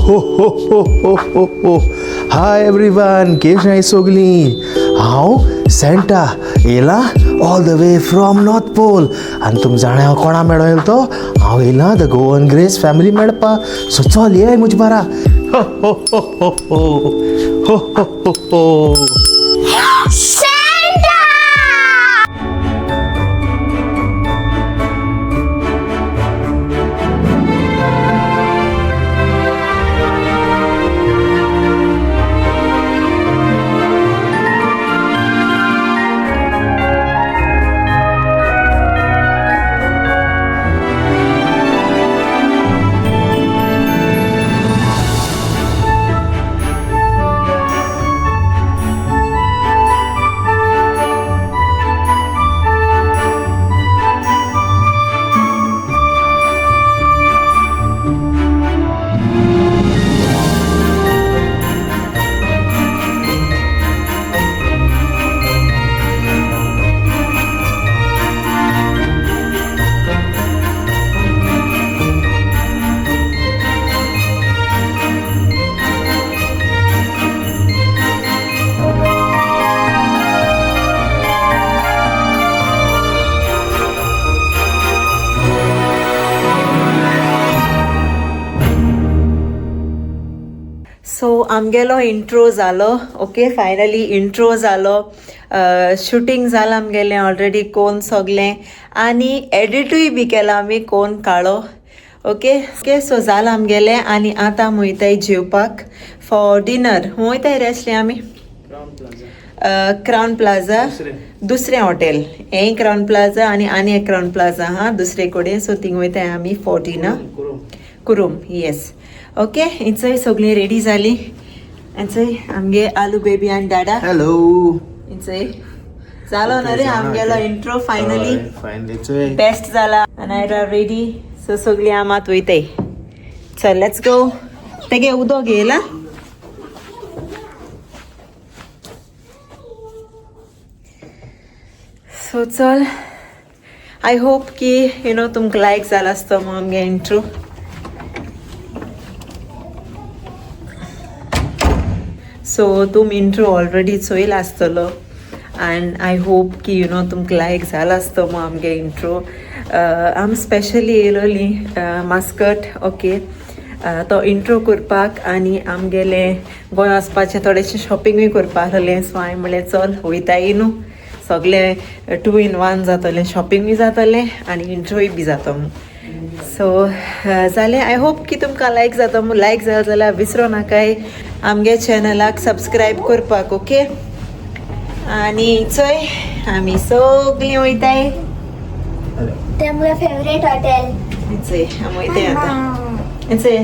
हो. Hi everyone, केश नाही सोगली. हांव सेंटा येला all the way from North Pole. आनी तुमी जाणा हांव कोणा मेळो येयलो तो? हांव येयला द गोवन ग्रेस फॅमिली मेळपा. सो चल ये मुझ बारा. हो. सो आमगेलो इंट्रो जालो. ओके, फायनली इंट्रो जालो. शूटिंग जालां आमगेलें ऑलरेडी कोण सगलें आनी एडिटूय बी केलां आमी कोण काळो. ओके सो जालां आमगेलें आनी आतां आमी वयताय जेवपाक फॉर डिनर. वयताय रे आसलीं आमी क्राउन प्लाझा, दुसरें हॉटेल. हें क्राउन प्लाझा आनी एक क्राउन प्लाझा हा दुसरे कडेन. सो थिंग वयताय आमी फॉर डिनर. कुरूम, येस. ओके, इंचय सगळीं रेडी जाली. इंचय आमगे आलू बेबी आनी डाडा. हॅलो. इंचय जालो ना रे आमगेलो इंट्रो फायनली बेस्ट जाला. आनी आय आर रेडी. सो सगळीं आमात वयताय. चल लेट्स गो. तेगे उदक घेयला. सो चल, आय होप की तुमकां लायक जाला आसतो आमगे इंट्रो. सो तुमी इंट्रो ऑलरेडी चोयला आसतलो एंड आय होप की तुमकां लायक जाला आसतो आमगे इंट्रो. आमी स्पेशली येयलोली मास्कट. ओके, तो इंट्रो करपाक आनी आमगेले गोंय वचपाचें थोडेशें शॉपिंगूय करपाक आहलें. सो हांवें म्हणलें चल वयताय न्हू, सगळें 2 in 1 जातलें. शॉपिंगूय जातलें आनी इंट्रोय बी जातो. सो जालें. आय होप की तुमकां लायक जाता. लायक जालें जाल्यार विसरो नाकाय आमगे चॅनलाक सबस्क्रायब करपाक. ओके, आनी चोय आमी सगळीं वयताय तेमगे फेवरेट हॉटेल. चोय आमी वयताय आतां. चोय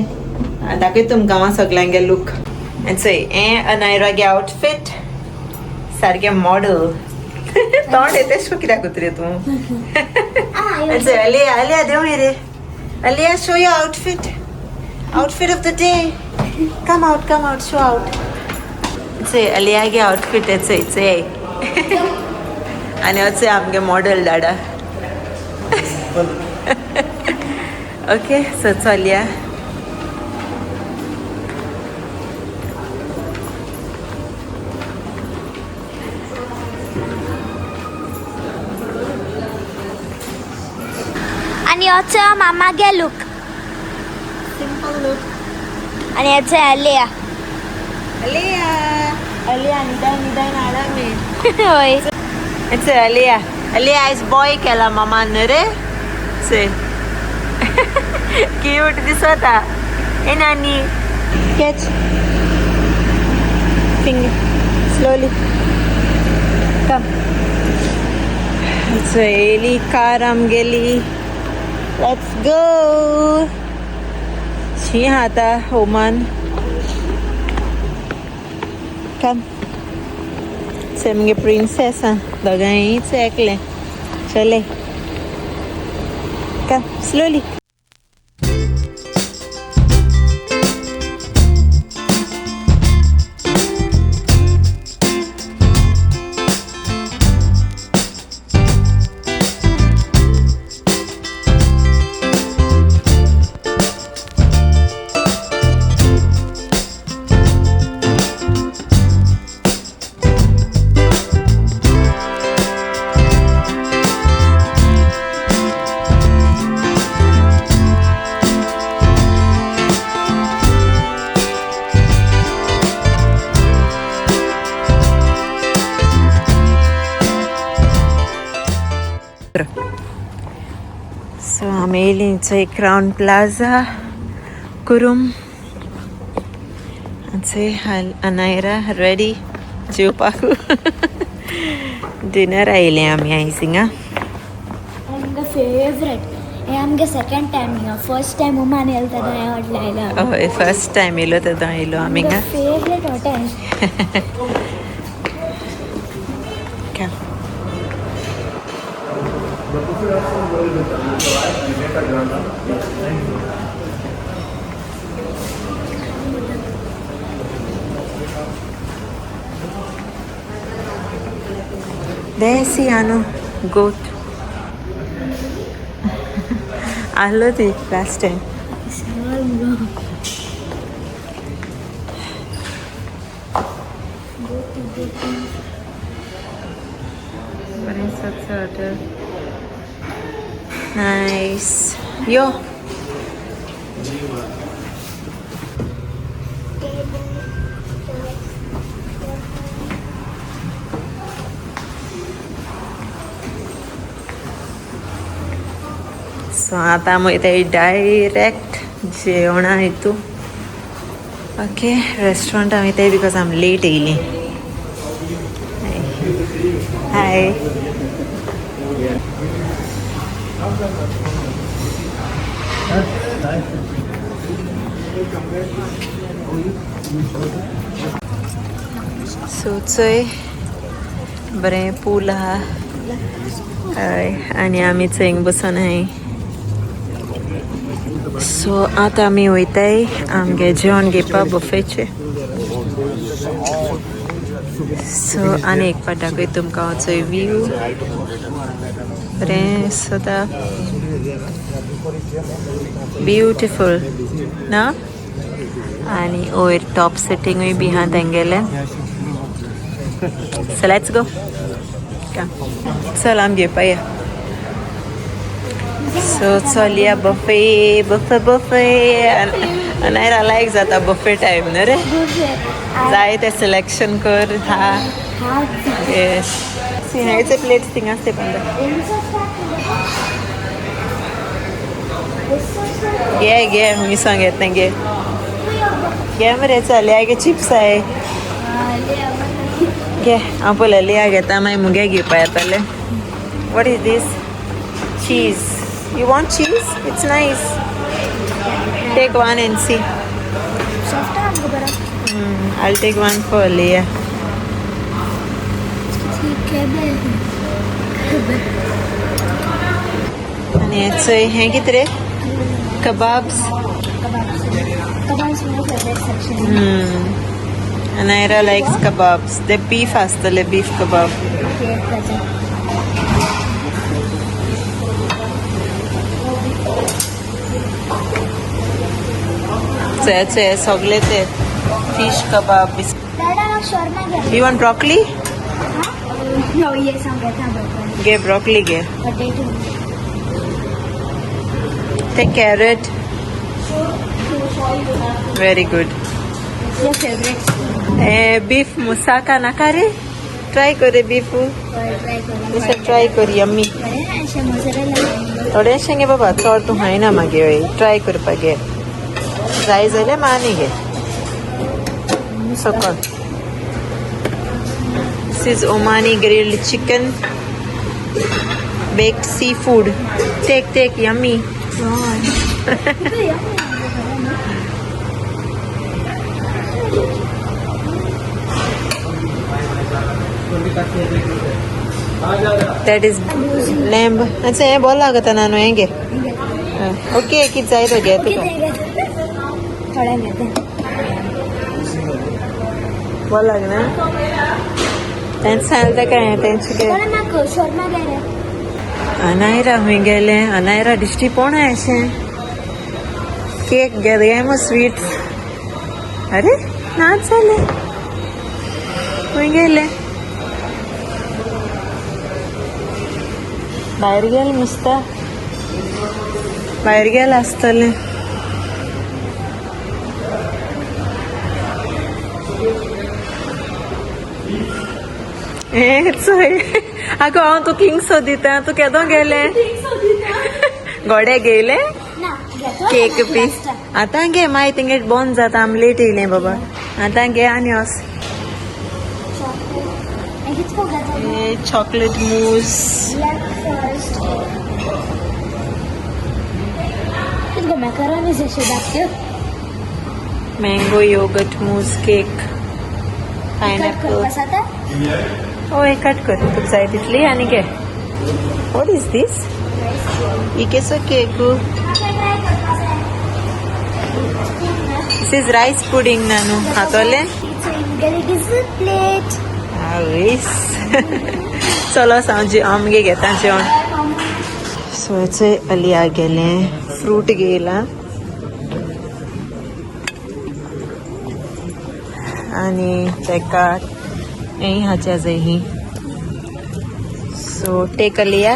दाखय तुमकां हांव सगळ्यांगे लूक. चोय हें अनायरागे आउटफीट सारकें मॉडल. तोंड येतेश कित्याक कोत रे तूं? चोय आलिया देव रे. Alia, show your outfit of the day. Come out, show out. Say, Aliage outfit, say. And also, I'm a model, Dada. Okay, so it's Alia. And also, Mama get look. Simple look. And it's Alia. Alia, niday nada me. Hoy. It's Alia. Alia is boy kela mama nere. Say. Cute disata. Hey nani. Catch. Finger. Slowly. Come. It's Eli karam geli. Let's go. She hata Oman. Come. Semge princess dogai chekle. Chale. Come slowly. So आमी येयली थंय crown plaza करून थंय Anaira ready जेवपाक dinner आयले आमी आयज हिंगा आमगे फेवरेट हे आमगे सेकंड टाइम हिंगा फर्स्ट टाइम उमान येल तेन्ना हे हॉटेल आयला हय फर्स्ट टायम येयलो तेदो आयलो आमी हिंगा फेवरेट हॉटेल देसी आनो गोट आलो ती लास्ट टाइम बरें स्वच्छ हॉटेल नायस यो सो आतां आमी वयता डायरेक्ट जेवणा हितू ओके रेस्टॉरंटान वयताय बिकॉज आम लेट येयली हाय सो चोय बरें पूल आहा हय आनी आमी थंय बसून हाय सो आतां आमी वयताय आमगे जेवण घेवपा बफेचे सो आनी एक पाट दाखय तुमकां हांव चोय व्यू बरें सदा ब्युटिफूल ना आनी वयर टॉप सिटींगूय बी आहा तेंगेलें सो लेट्स गो चल आमी घेवपा या सो चलया बफे बफे बफे अनायरा लायक जाता बफे टायम न्हू रे जाय तें सिलेक्शन कर हा येस हेचे प्लेट्स थिंग आसते पण घे घे मिसांग घेता घे घे मरे चल या गे चिप्स आहे घे हांव पयलें लिया घेता मागीर मुगे घेवपा येतालें what is this cheese You want cheese? It's nice. Take one and see. I'll take one for Leah. And it's hey kitre kebabs. Kebabs my favorite section. Anaira likes kebabs. The beef hastale beef kebab. Okay, Plaza. It's सगळे ते fish kebab. Dada, mag shawarma घ्या. You want broccoli? No, yes, I'm getting Get broccoli get. potato. Take carrot. Very good. Your favorite? Beef musaka nakare. Try kore beef. Try This try kore yummy. अशा mozzarella थोडे शेंगे बाबा चड तूं खायना मागे try करपाक जाय जाल्यार मानी घे सकल this is Omani grilled chicken baked seafood take yummy that is lamb अच्छा हे बोल लागत नानू हेंगे ओके किती जाय तो घे तुका थोड्या घेते बोल लाग ना तेंच सांगता काय तेंच घे थोडा म्हाका शोरमा घे रे अनायरा हूंय गेले अनायरा दिश्टी पोण अशें केक घे गे मग स्वीट्स अरे नाच जाले हूंय गेले भायर गेल मुस्ता भायर गेल आसतलें चोय आगो हांव तू किंग सोदिता तू केदो गेले गोडे गेले केक पीस आतां घे माय तिंगे बंद जाता आम लेट येयलें बाबा आतां घे आनी वस chocolate mousse mango yogurt mousse cake pineapple ओय कट कर तुका जाय तितली आनी घे व्हॉट इज दीस ही केसो केक दिस इज रायस पुडिंग नानू हातोले चलो सांजे आमगे घेता जेवण सोयचे अलिया गेले फ्रूट गेला आणि तेका यही हाच्या जाय सो टेक अलिया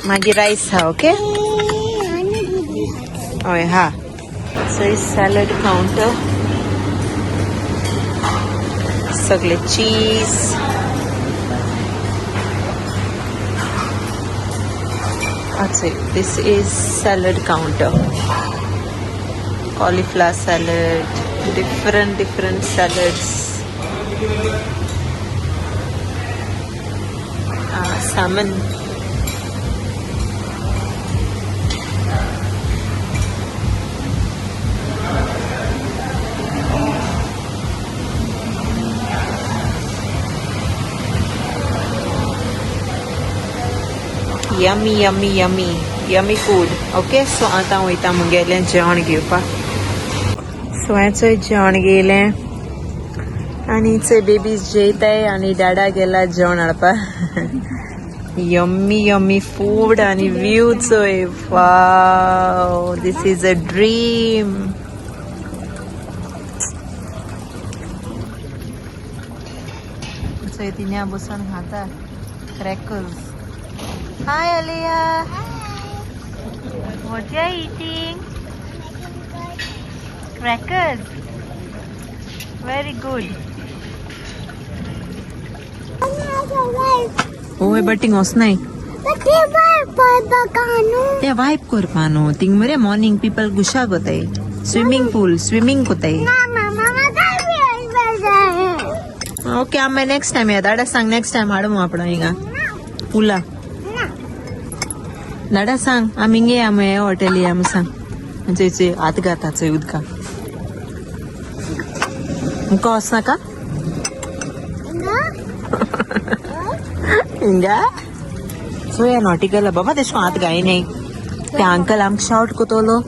मागीर रायस हा ओके हय हा सो इज सॅलड काउंटर सगळे चीज अच्छा this is salad counter cauliflower salad different salads salmon yummy food okay so आता वयता मुगेलें जेवण घेवपाक सो हेचो जेवण घेयलें आनी चोय बेबीज जेयताय आनी डॅडा गेला जेवण हाडपाक यम्मी फूड आनी व्यू चोय wow this is a dream चोय तिन्या बसून खाता crackers Hi Aliyah. What you are eating? Crackers. Very good. Oh, batting osnai. Te wipe korpano. Ting mere morning people gusha gotai. Swimming pool, swimming kotai. Okay, I'm next time. Dada sang next time. Hadu apna inga. Pula. दाडा सांग आमी गे आमी hotel या सांग म्हणजे आत घाताचो उदका मुका वचनाका हिंगा सो या नॉटिकल बाबा तेश आत गाय नाही ते अंकल आमक शाउट कोतलो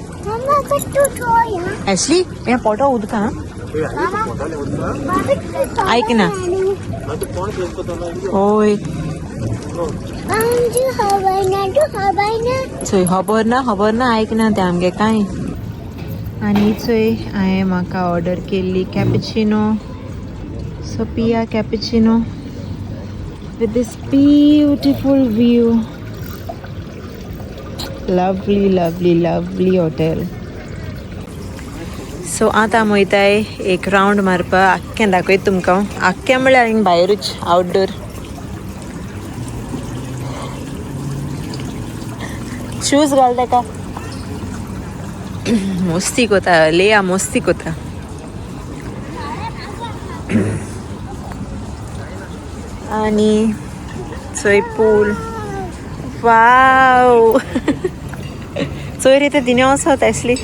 ऍशली हे पोटो उदका ऐक ना ओय चोय खबर ना ऐक ना ते आमगे काय आनी चोय हांवें म्हाका ऑर्डर केल्ली कॅपुचिनो सो पिया cappuccino with this beautiful view lovely hotel so आतां आमी वयताय एक रावंड मारपा आख्खें दाखयत तुमकां आख्खें म्हळ्यार हिंग भायरूच आउटडोर शूज घाल ताका मस्ती कोता लेया मस्ती कोता आनी चोय पूल वाव चोय रे ते दिने वचत आसली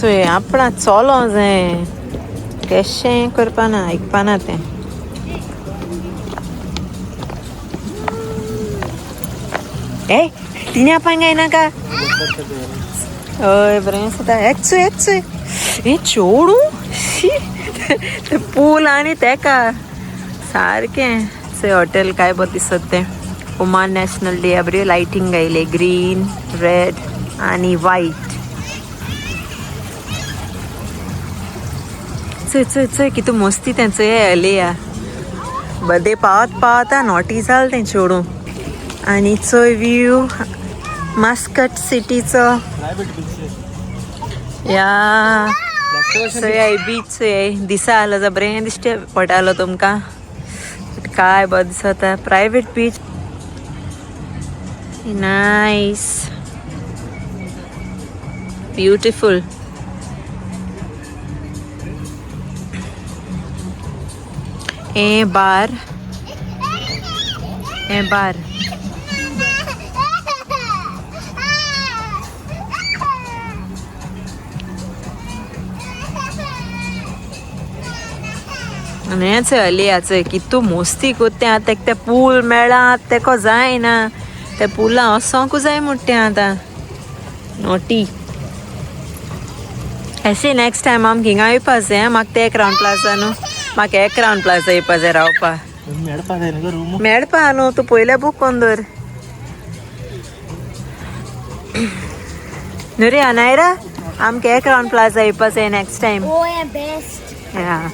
चोय आपणा चलो जाय केशें करपाना आयकपाना तें ए तिने आपण काय नाका हय बरें आसा एकचोय हे चोडू ते पूल आनी तेका सारकें चोय हॉटेल काय बरें दिसत तें ओमान नॅशनल डे बऱ्यो लायटींग गायले ग्रीन रेड आनी व्हायट चोय कितू मस्ती तें चोय हले या बर्थडे पावत नॉटी जाल तें चोडू आनी चोय व्यू मास्कट सिटीचो या सोय बीच सोय दिसा आलं जा बरें दिसते पडटालो तुमकां काय बरें दिसता प्रायवेट बीच नायस ब्युटिफूल ए बार हेच लियाचंय कितू मोस्ती कोत्ते आतां ते पूल मेळा तेको जायना ते पुला वसोंकू जाय म्हणटे आतां नोटी अशें नेक्स्ट टायम आमकां हिंगा येवपा जाय म्हाका ते क्राउन प्लाजा न्हू म्हाका क्राउन प्लाजा येवपा जाय रावपा मेळपा न्हू तूं पयले बूक कोन्न दवर न्हू रे अनायरा आमकां क्राउन प्लाजा येवपा जाय next time Oh, yeah, best. Yeah.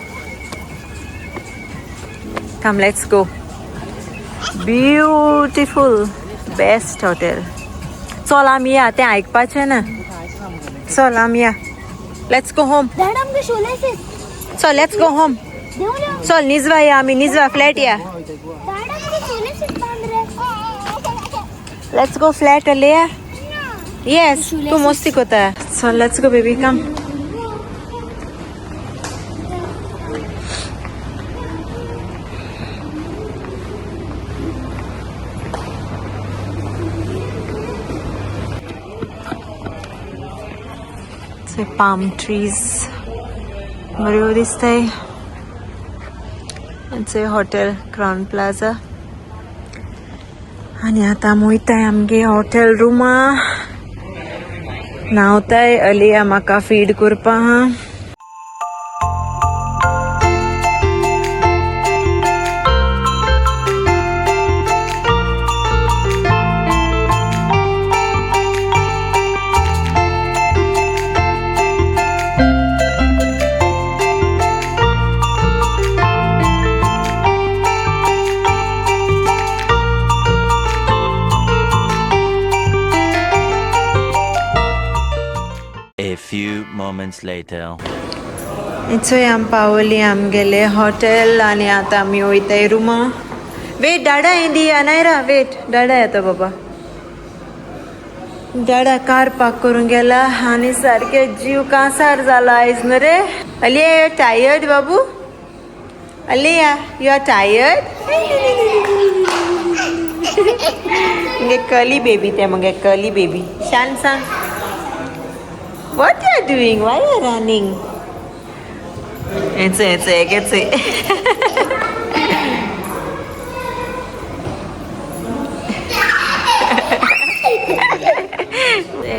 Come, let's go. Beautiful. Best hotel. चल आमी या तें आयकपाचें ना चल आमी या लेट्स गो होम Dad, आमगे शोलायसीस. चल लेट्स गो होम देऊन चल निजवा या आमी निजवा फ्लॅट या Dad, आमगे शोलायसीस बांध रे. लेट्स गो फ्लॅट ले या येस तू मस्ती कोता चल let's go baby come palm trees बऱ्यो दिसताय हेंचें हॉटेल क्राउन प्लाजा आनी आतां आमी वयताय आमगे हॉटेल रुमा न्हांवताय अलिया म्हाका फीड करपा हा A few moments later. इथंय आमी पावली आमगेले हॉटेल आनी आतां आमी वयताय रुमा वेट डाडा येदी अनायरा वेट डाडा येता बाबा डाडा कार पार्क करून गेला आनी सारके जीव कांसार जाला आयज न्हू रे अलिया यू आर टायर्ड बाबू अलिया यू आर टायर्ड मुगे कली बेबी ते मुगे कली बेबी शान सांग What you are doing? Why you are running? It's it.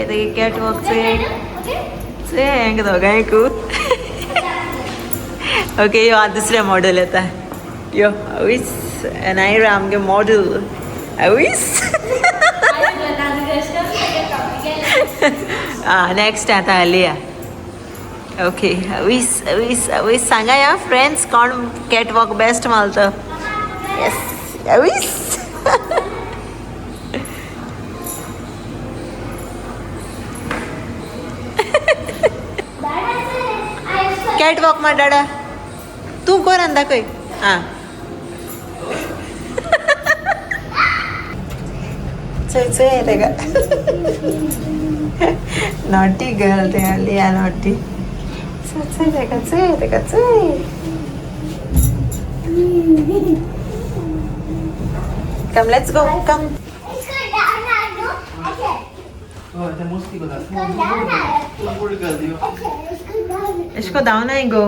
The catwalk say hang दोघांय कूद ओके यो दुसरे मॉडेल येता यो अवीस अनायरा आमगे मॉडेल अवीस नेक्स्ट आता आलिया ओके अवीस सांगा या फ्रेंड्स कोण catwalk best Malto yes अवीस catwalk मा डाडा तू कोण दाखय हां चय येते का नॉटी गर्ल ते आलिया नॉटी चय कम लेट्स गो कम इसको दाव नहीं गो